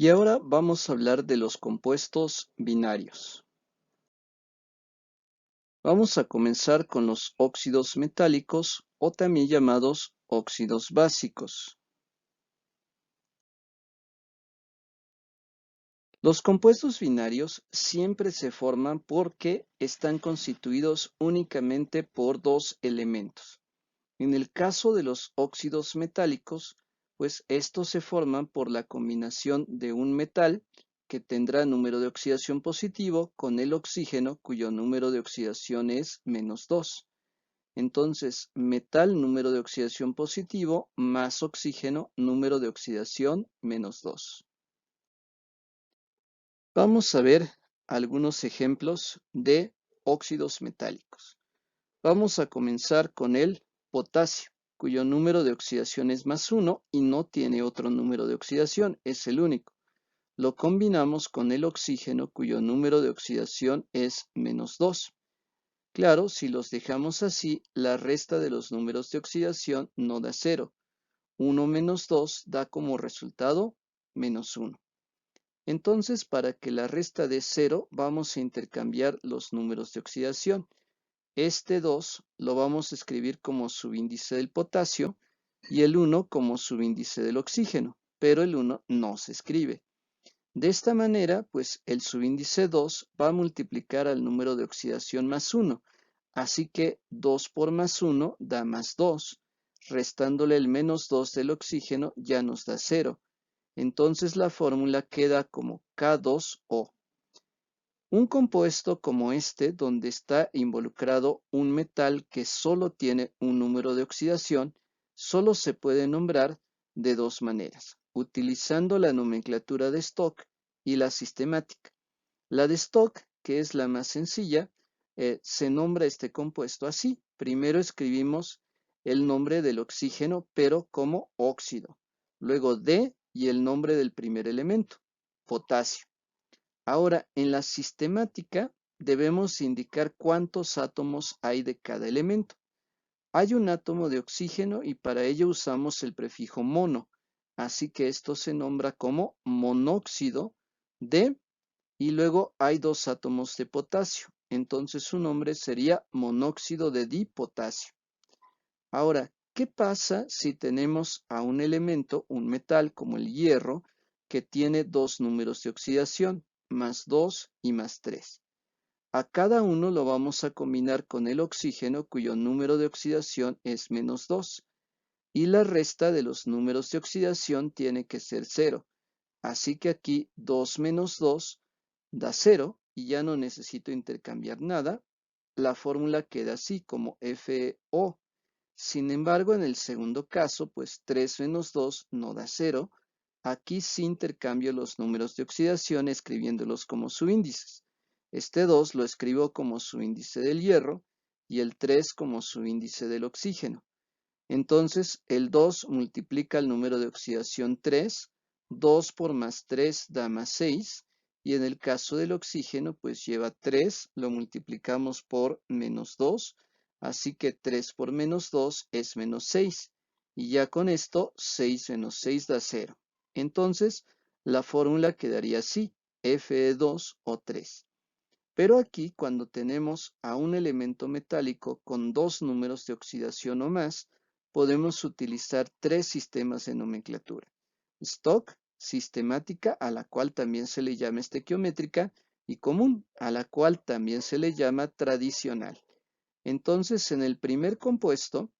Y ahora vamos a hablar de los compuestos binarios. Vamos a comenzar con los óxidos metálicos o también llamados óxidos básicos. Los compuestos binarios siempre se forman porque están constituidos únicamente por dos elementos. En el caso de los óxidos metálicos, pues estos se forman por la combinación de un metal que tendrá número de oxidación positivo con el oxígeno cuyo número de oxidación es -2. Entonces, metal número de oxidación positivo más oxígeno número de oxidación -2. Vamos a ver algunos ejemplos de óxidos metálicos. Vamos a comenzar con el potasio, cuyo número de oxidación es +1 y no tiene otro número de oxidación, es el único. Lo combinamos con el oxígeno, cuyo número de oxidación es -2. Claro, si los dejamos así, la resta de los números de oxidación no da 0. 1 menos 2 da como resultado -1. Entonces, para que la resta dé 0, vamos a intercambiar los números de oxidación. Este 2 lo vamos a escribir como subíndice del potasio y el 1 como subíndice del oxígeno, pero el 1 no se escribe. De esta manera, pues el subíndice 2 va a multiplicar al número de oxidación +1, así que 2 por +1 da +2, restándole el -2 del oxígeno ya nos da 0. Entonces la fórmula queda como K2O. Un compuesto como este, donde está involucrado un metal que solo tiene un número de oxidación, solo se puede nombrar de dos maneras, utilizando la nomenclatura de Stock y la sistemática. La de Stock, que es la más sencilla, se nombra este compuesto así. Primero escribimos el nombre del oxígeno, pero como óxido. Luego D y el nombre del primer elemento, potasio. Ahora, en la sistemática debemos indicar cuántos átomos hay de cada elemento. Hay un átomo de oxígeno y para ello usamos el prefijo mono, así que esto se nombra como monóxido de, y luego hay dos átomos de potasio, entonces su nombre sería monóxido de dipotasio. Ahora, ¿qué pasa si tenemos a un elemento, un metal como el hierro, que tiene dos números de oxidación, +2 y +3? A cada uno lo vamos a combinar con el oxígeno, cuyo número de oxidación es -2, y la resta de los números de oxidación tiene que ser 0. Así que aquí 2 menos 2 da 0 y ya no necesito intercambiar nada. La fórmula queda así como FeO. Sin embargo, en el segundo caso, pues 3 menos 2 no da 0. Aquí sí intercambio los números de oxidación escribiéndolos como subíndices. Este 2 lo escribo como subíndice del hierro y el 3 como subíndice del oxígeno. Entonces, el 2 multiplica el número de oxidación 3, 2 por +3 da +6, y en el caso del oxígeno, pues lleva 3, lo multiplicamos por -2, así que 3 por -2 es -6, y ya con esto 6 menos 6 da 0. Entonces, la fórmula quedaría así, Fe2O3. Pero aquí, cuando tenemos a un elemento metálico con dos números de oxidación o más, podemos utilizar tres sistemas de nomenclatura. Stock, sistemática, a la cual también se le llama estequiométrica, y común, a la cual también se le llama tradicional. Entonces, en el primer compuesto,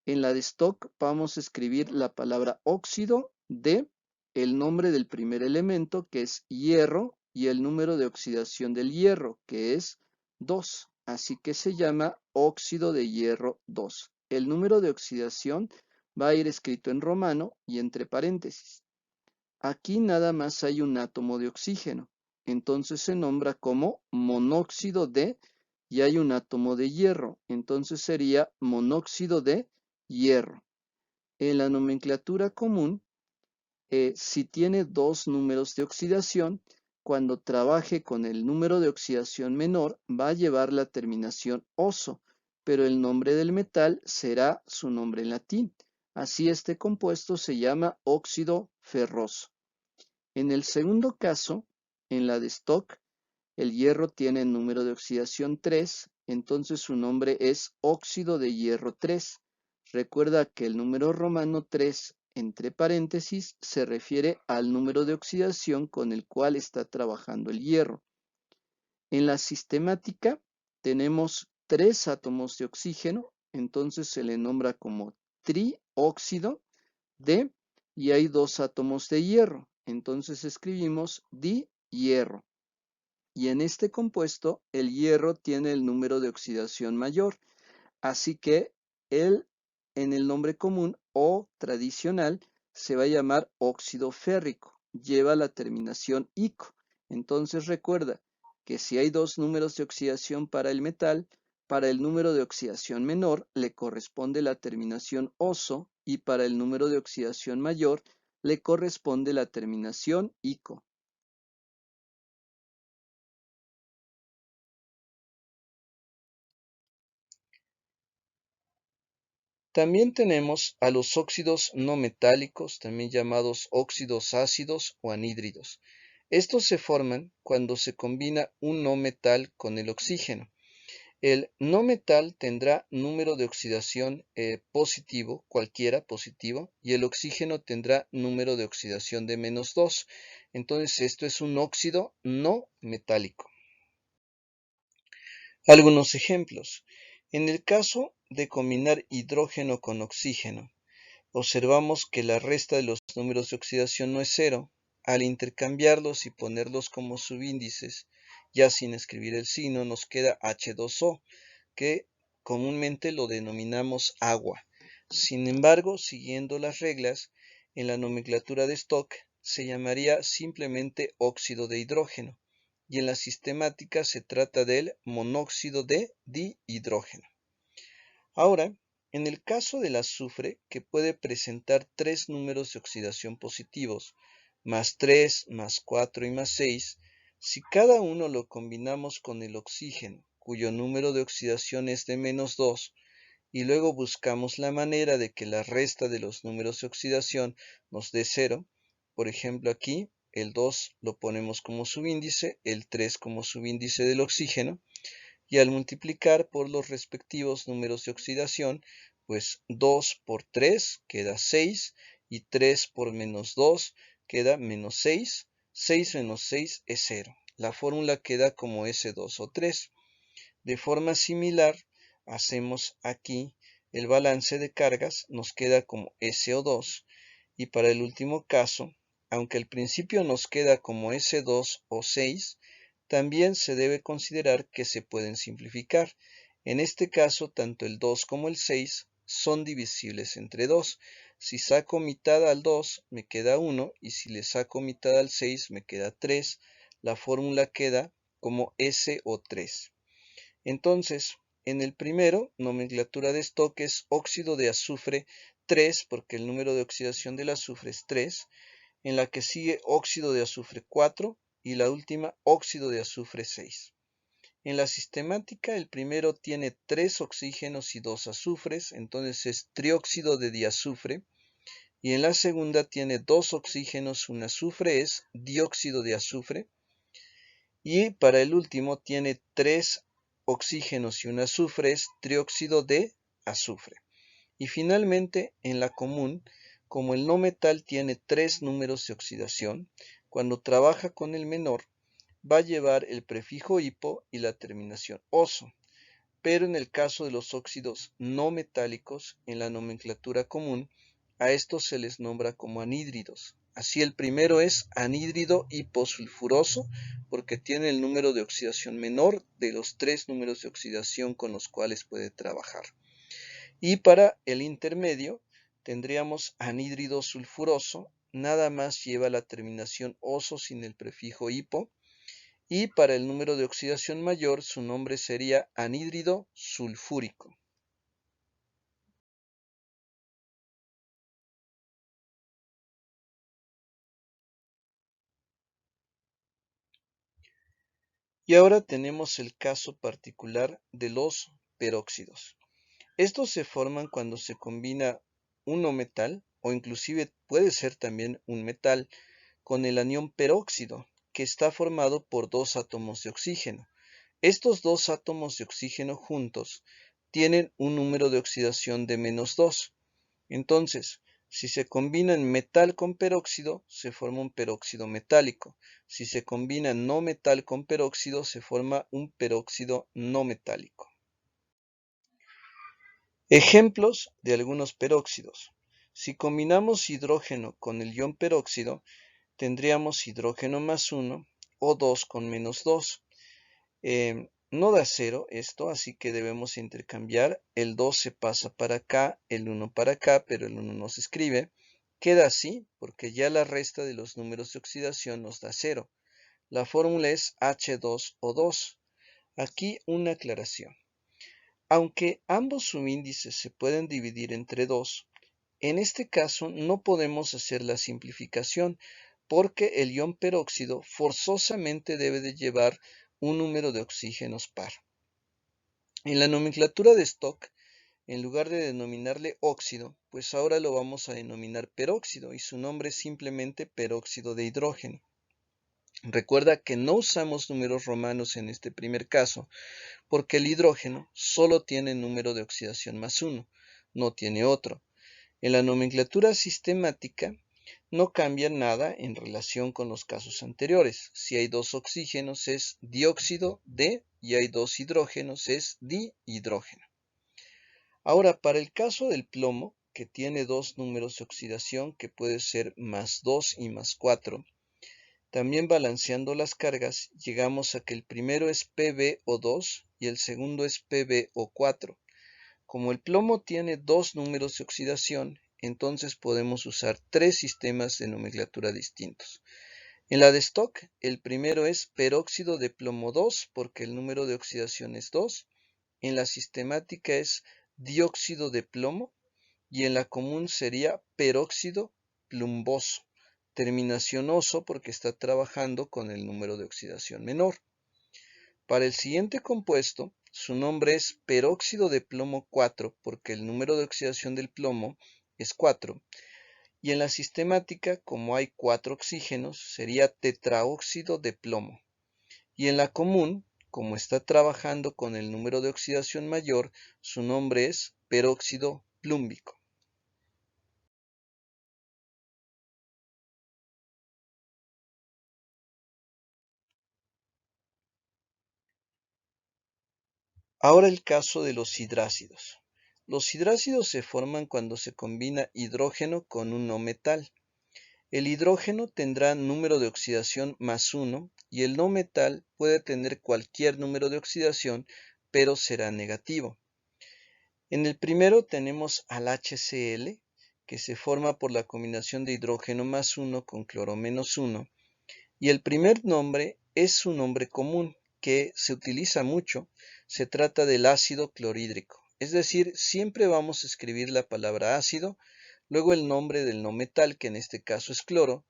en la de Stock, vamos a escribir la palabra óxido de el nombre del primer elemento, que es hierro, y el número de oxidación del hierro, que es 2. Así que se llama óxido de hierro 2. El número de oxidación va a ir escrito en romano y entre paréntesis. Aquí nada más hay un átomo de oxígeno, entonces se nombra como monóxido de, y hay un átomo de hierro, entonces sería monóxido de hierro. En la nomenclatura común, si tiene dos números de oxidación, cuando trabaje con el número de oxidación menor, va a llevar la terminación oso, pero el nombre del metal será su nombre en latín. Así este compuesto se llama óxido ferroso. En el segundo caso, en la de Stock, el hierro tiene el número de oxidación 3, entonces su nombre es óxido de hierro 3. Recuerda que el número romano 3, entre paréntesis, se refiere al número de oxidación con el cual está trabajando el hierro. En la sistemática tenemos 3 átomos de oxígeno, entonces se le nombra como trióxido de, y hay 2 átomos de hierro, entonces escribimos dihierro. Y en este compuesto, el hierro tiene el número de oxidación mayor, así que él en el nombre común o tradicional se va a llamar óxido férrico, lleva la terminación ico. Entonces recuerda que si hay 2 números de oxidación para el metal, para el número de oxidación menor le corresponde la terminación oso y para el número de oxidación mayor le corresponde la terminación ico. También tenemos a los óxidos no metálicos, también llamados óxidos ácidos o anhídridos. Estos se forman cuando se combina un no metal con el oxígeno. El no metal tendrá número de oxidación positivo, cualquiera positivo, y el oxígeno tendrá número de oxidación de -2. Entonces esto es un óxido no metálico. Algunos ejemplos. En el caso de combinar hidrógeno con oxígeno, observamos que la resta de los números de oxidación no es cero. Al intercambiarlos y ponerlos como subíndices, ya sin escribir el signo, nos queda H2O, que comúnmente lo denominamos agua. Sin embargo, siguiendo las reglas, en la nomenclatura de Stock se llamaría simplemente óxido de hidrógeno, y en la sistemática se trata del monóxido de dihidrógeno. Ahora, en el caso del azufre, que puede presentar 3 números de oxidación positivos, +3, +4 y +6, si cada uno lo combinamos con el oxígeno, cuyo número de oxidación es de -2, y luego buscamos la manera de que la resta de los números de oxidación nos dé 0, por ejemplo aquí el 2 lo ponemos como subíndice, el 3 como subíndice del oxígeno, y al multiplicar por los respectivos números de oxidación, pues 2 por 3 queda 6 y 3 por -2 queda -6. 6 menos 6 es 0. La fórmula queda como S2 o 3. De forma similar, hacemos aquí el balance de cargas, nos queda como SO2. Y para el último caso, aunque al principio nos queda como S2 o 6, también se debe considerar que se pueden simplificar. En este caso, tanto el 2 como el 6 son divisibles entre 2. Si saco mitad al 2, me queda 1, y si le saco mitad al 6, me queda 3. La fórmula queda como SO3. Entonces, en el primero, nomenclatura de Stock es óxido de azufre 3, porque el número de oxidación del azufre es 3. En la que sigue óxido de azufre 4 y la última óxido de azufre 6. En la sistemática el primero tiene 3 oxígenos y 2 azufres, entonces es trióxido de diazufre, y en la segunda tiene 2 oxígenos, un azufre, es dióxido de azufre, y para el último tiene 3 oxígenos y un azufre, es trióxido de azufre. Y finalmente, en la común, como el no metal tiene 3 números de oxidación, cuando trabaja con el menor, va a llevar el prefijo hipo y la terminación oso. Pero en el caso de los óxidos no metálicos, en la nomenclatura común, a estos se les nombra como anhídridos. Así el primero es anhídrido hiposulfuroso, porque tiene el número de oxidación menor de los 3 números de oxidación con los cuales puede trabajar. Y para el intermedio tendríamos anhídrido sulfuroso, nada más lleva la terminación oso sin el prefijo hipo, y para el número de oxidación mayor su nombre sería anhídrido sulfúrico. Y ahora tenemos el caso particular de los peróxidos. Estos se forman cuando se combina un no metal, o inclusive puede ser también un metal, con el anión peróxido, que está formado por dos átomos de oxígeno. Estos dos átomos de oxígeno juntos tienen un número de oxidación de -2. Entonces, si se combinan metal con peróxido, se forma un peróxido metálico. Si se combina no metal con peróxido, se forma un peróxido no metálico. Ejemplos de algunos peróxidos. Si combinamos hidrógeno con el ion peróxido, tendríamos hidrógeno +1 o 2 con -2. No da 0 esto, así que debemos intercambiar. El 2 se pasa para acá, el 1 para acá, pero el 1 no se escribe. Queda así porque ya la resta de los números de oxidación nos da 0. La fórmula es H2O2. Aquí una aclaración. Aunque ambos subíndices se pueden dividir entre 2, en este caso no podemos hacer la simplificación porque el ion peróxido forzosamente debe de llevar un número de oxígenos par. En la nomenclatura de Stock, en lugar de denominarle óxido, pues ahora lo vamos a denominar peróxido y su nombre es simplemente peróxido de hidrógeno. Recuerda que no usamos números romanos en este primer caso porque el hidrógeno solo tiene número de oxidación +1, no tiene otro. En la nomenclatura sistemática no cambia nada en relación con los casos anteriores. Si hay dos oxígenos es dióxido de y hay dos hidrógenos es dihidrógeno. Ahora, para el caso del plomo, que tiene dos números de oxidación que puede ser +2 y +4, también balanceando las cargas, llegamos a que el primero es PbO2 y el segundo es PbO4. Como el plomo tiene dos números de oxidación, entonces podemos usar tres sistemas de nomenclatura distintos. En la de Stock, el primero es peróxido de plomo 2 porque el número de oxidación es 2. En la sistemática es dióxido de plomo y en la común sería peróxido plumboso. Terminación oso porque está trabajando con el número de oxidación menor. Para el siguiente compuesto, su nombre es peróxido de plomo 4 porque el número de oxidación del plomo es 4. Y en la sistemática, como hay 4 oxígenos, sería tetraóxido de plomo. Y en la común, como está trabajando con el número de oxidación mayor, su nombre es peróxido plúmbico. Ahora el caso de los hidrácidos. Los hidrácidos se forman cuando se combina hidrógeno con un no metal. El hidrógeno tendrá número de oxidación +1 y el no metal puede tener cualquier número de oxidación, pero será negativo. En el primero tenemos al HCl, que se forma por la combinación de hidrógeno +1 con cloro -1, y el primer nombre es un nombre común que se utiliza mucho. Se trata del ácido clorhídrico. Es decir, siempre vamos a escribir la palabra ácido, luego el nombre del no metal, que en este caso es cloro,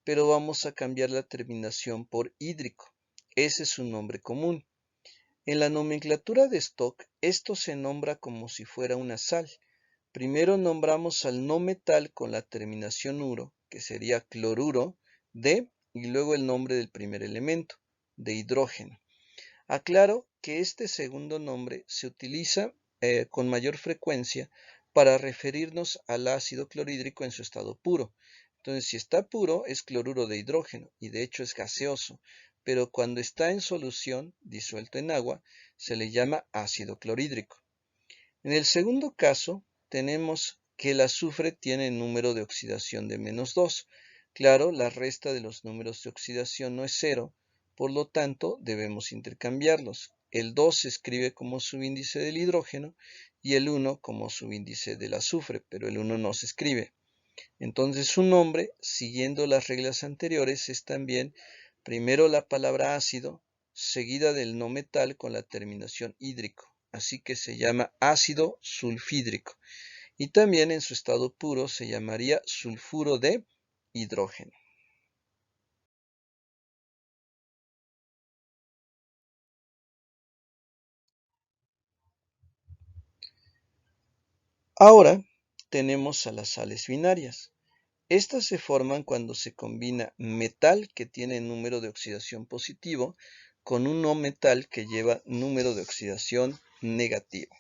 pero vamos a cambiar la terminación por hídrico. Ese es un nombre común. En la nomenclatura de Stock, esto se nombra como si fuera una sal. Primero nombramos al no metal con la terminación uro, que sería cloruro de, y luego el nombre del primer elemento, de hidrógeno. Aclaro que este segundo nombre se utiliza con mayor frecuencia para referirnos al ácido clorhídrico en su estado puro. Entonces, si está puro, es cloruro de hidrógeno y de hecho es gaseoso, pero cuando está en solución, disuelto en agua, se le llama ácido clorhídrico. En el segundo caso, tenemos que el azufre tiene número de oxidación de -2. Claro, la resta de los números de oxidación no es 0, por lo tanto, debemos intercambiarlos. El 2 se escribe como subíndice del hidrógeno y el 1 como subíndice del azufre, pero el 1 no se escribe. Entonces su nombre, siguiendo las reglas anteriores, es también primero la palabra ácido, seguida del no metal con la terminación hídrico. Así que se llama ácido sulfídrico. Y también en su estado puro se llamaría sulfuro de hidrógeno. Ahora tenemos a las sales binarias. Estas se forman cuando se combina metal que tiene número de oxidación positivo con un no metal que lleva número de oxidación negativo.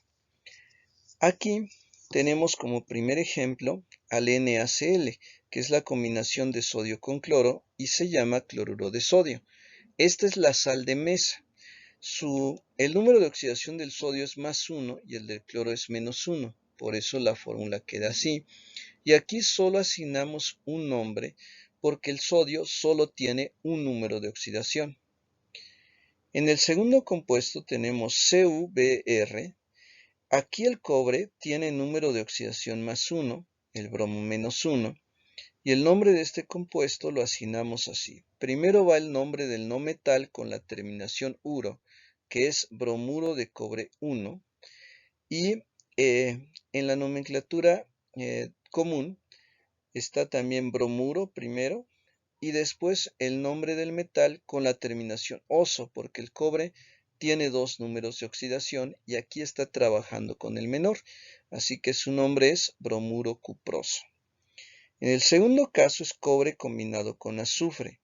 Aquí tenemos como primer ejemplo al NaCl, que es la combinación de sodio con cloro y se llama cloruro de sodio. Esta es la sal de mesa. El número de oxidación del sodio es +1 y el del cloro es -1. Por eso la fórmula queda así. Y aquí solo asignamos un nombre porque el sodio solo tiene un número de oxidación. En el segundo compuesto tenemos CuBr. Aquí el cobre tiene número de oxidación +1, el bromo -1, y el nombre de este compuesto lo asignamos así. Primero va el nombre del no metal con la terminación uro, que es bromuro de cobre 1, y en la nomenclatura común está también bromuro primero, y después el nombre del metal con la terminación oso, porque el cobre tiene dos números de oxidación y aquí está trabajando con el menor, así que su nombre es bromuro cuproso. En el segundo caso es cobre combinado con azufre,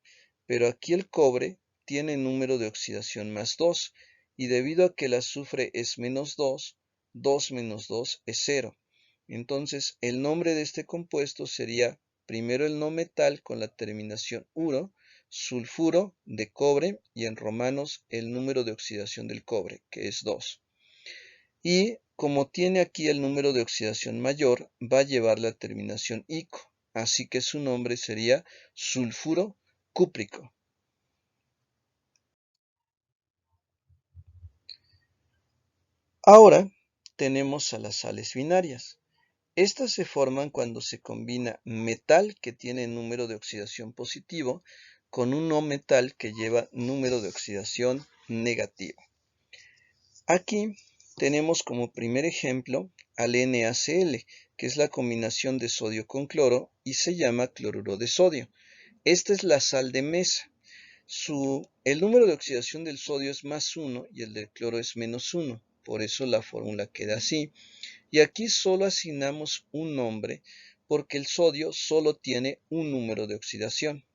pero aquí el cobre tiene número de oxidación +2 y debido a que el azufre es -2, 2 menos 2 es 0. Entonces el nombre de este compuesto sería primero el no metal con la terminación uro, sulfuro de cobre y en romanos el número de oxidación del cobre, que es 2. Y como tiene aquí el número de oxidación mayor, va a llevar la terminación ico, así que su nombre sería sulfuro cúprico. Ahora tenemos a las sales binarias. Estas se forman cuando se combina metal que tiene número de oxidación positivo con un no metal que lleva número de oxidación negativo. Aquí tenemos como primer ejemplo al NaCl, que es la combinación de sodio con cloro y se llama cloruro de sodio. Esta es la sal de mesa. El número de oxidación del sodio es +1 y el del cloro es -1. Por eso la fórmula queda así. Y aquí solo asignamos un nombre porque el sodio solo tiene un número de oxidación.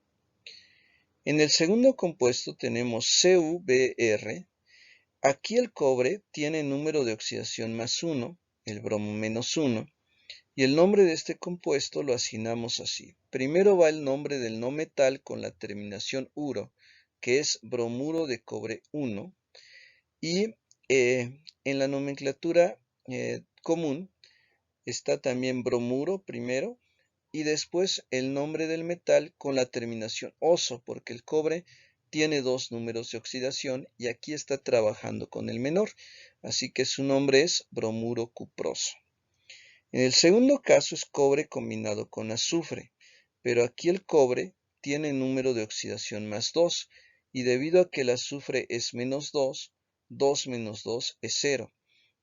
En el segundo compuesto tenemos CuBr. Aquí el cobre tiene número de oxidación +1, el bromo -1, y el nombre de este compuesto lo asignamos así. Primero va el nombre del no metal con la terminación uro, que es bromuro de cobre 1, y en la nomenclatura común está también bromuro primero, y después el nombre del metal con la terminación oso, porque el cobre tiene dos números de oxidación y aquí está trabajando con el menor, así que su nombre es bromuro cuproso. En el segundo caso es cobre combinado con azufre, pero aquí el cobre tiene número de oxidación +2 y debido a que el azufre es -2, 2 menos 2 es 0.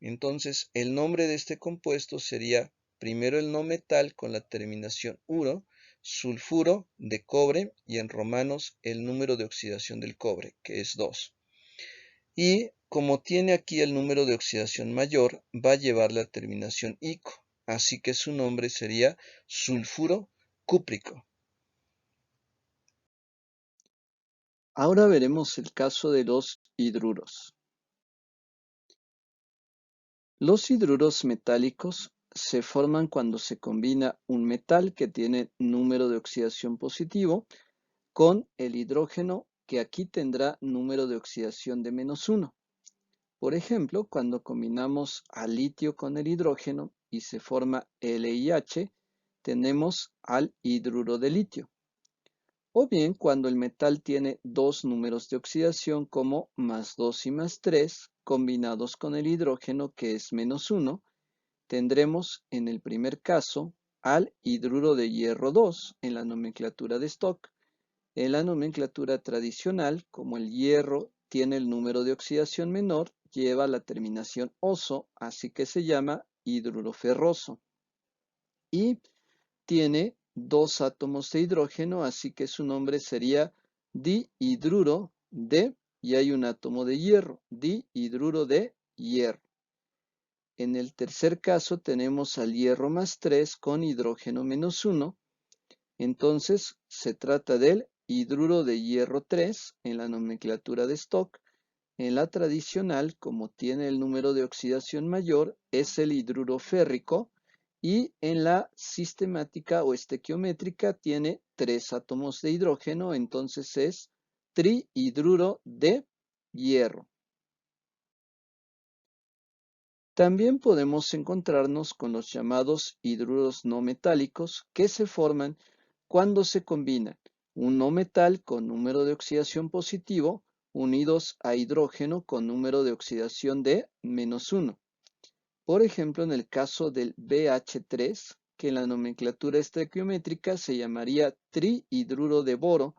Entonces el nombre de este compuesto sería primero el no metal con la terminación uro, sulfuro de cobre y en romanos el número de oxidación del cobre, que es 2. Y como tiene aquí el número de oxidación mayor, va a llevar la terminación ico, así que su nombre sería sulfuro cúprico. Ahora veremos el caso de los hidruros. Los hidruros metálicos se forman cuando se combina un metal que tiene número de oxidación positivo con el hidrógeno que aquí tendrá número de oxidación de -1. Por ejemplo, cuando combinamos al litio con el hidrógeno y se forma LiH, tenemos al hidruro de litio. O bien cuando el metal tiene dos números de oxidación como +2 y +3 combinados con el hidrógeno que es -1, tendremos en el primer caso al hidruro de hierro 2 en la nomenclatura de Stock. En la nomenclatura tradicional, como el hierro tiene el número de oxidación menor, lleva la terminación oso, así que se llama hidruro ferroso. Y tiene dos átomos de hidrógeno, así que su nombre sería dihidruro de, y hay un átomo de hierro, dihidruro de hierro. En el tercer caso tenemos al hierro +3 con hidrógeno -1 Entonces, se trata del hidruro de hierro 3 en la nomenclatura de Stock. En la tradicional, como tiene el número de oxidación mayor, es el hidruro férrico, y en la sistemática o estequiométrica tiene 3 átomos de hidrógeno, entonces es trihidruro de hierro. También podemos encontrarnos con los llamados hidruros no metálicos, que se forman cuando se combinan un no metal con número de oxidación positivo unidos a hidrógeno con número de oxidación de -1. Por ejemplo, en el caso del BH3, que en la nomenclatura estequiométrica se llamaría trihidruro de boro,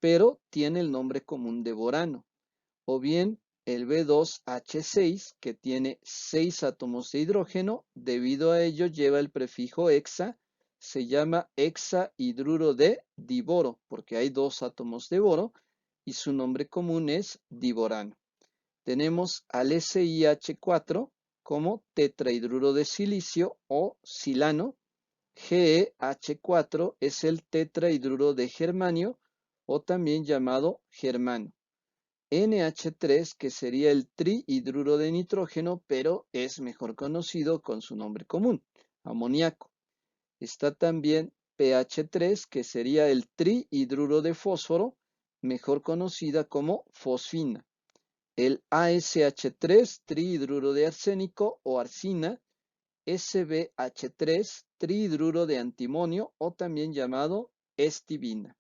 pero tiene el nombre común de borano. O bien el B2H6, que tiene 6 átomos de hidrógeno, debido a ello lleva el prefijo hexa, se llama hexahidruro de diboro, porque hay 2 átomos de boro y su nombre común es diborano. Tenemos al SiH4 como tetrahidruro de silicio o silano. GeH4 es el tetrahidruro de germanio o también llamado germano. NH3, que sería el trihidruro de nitrógeno, pero es mejor conocido con su nombre común, amoníaco. Está también PH3, que sería el trihidruro de fósforo, mejor conocida como fosfina. El ASH3, trihidruro de arsénico o arsina. SbH3, trihidruro de antimonio o también llamado estibina.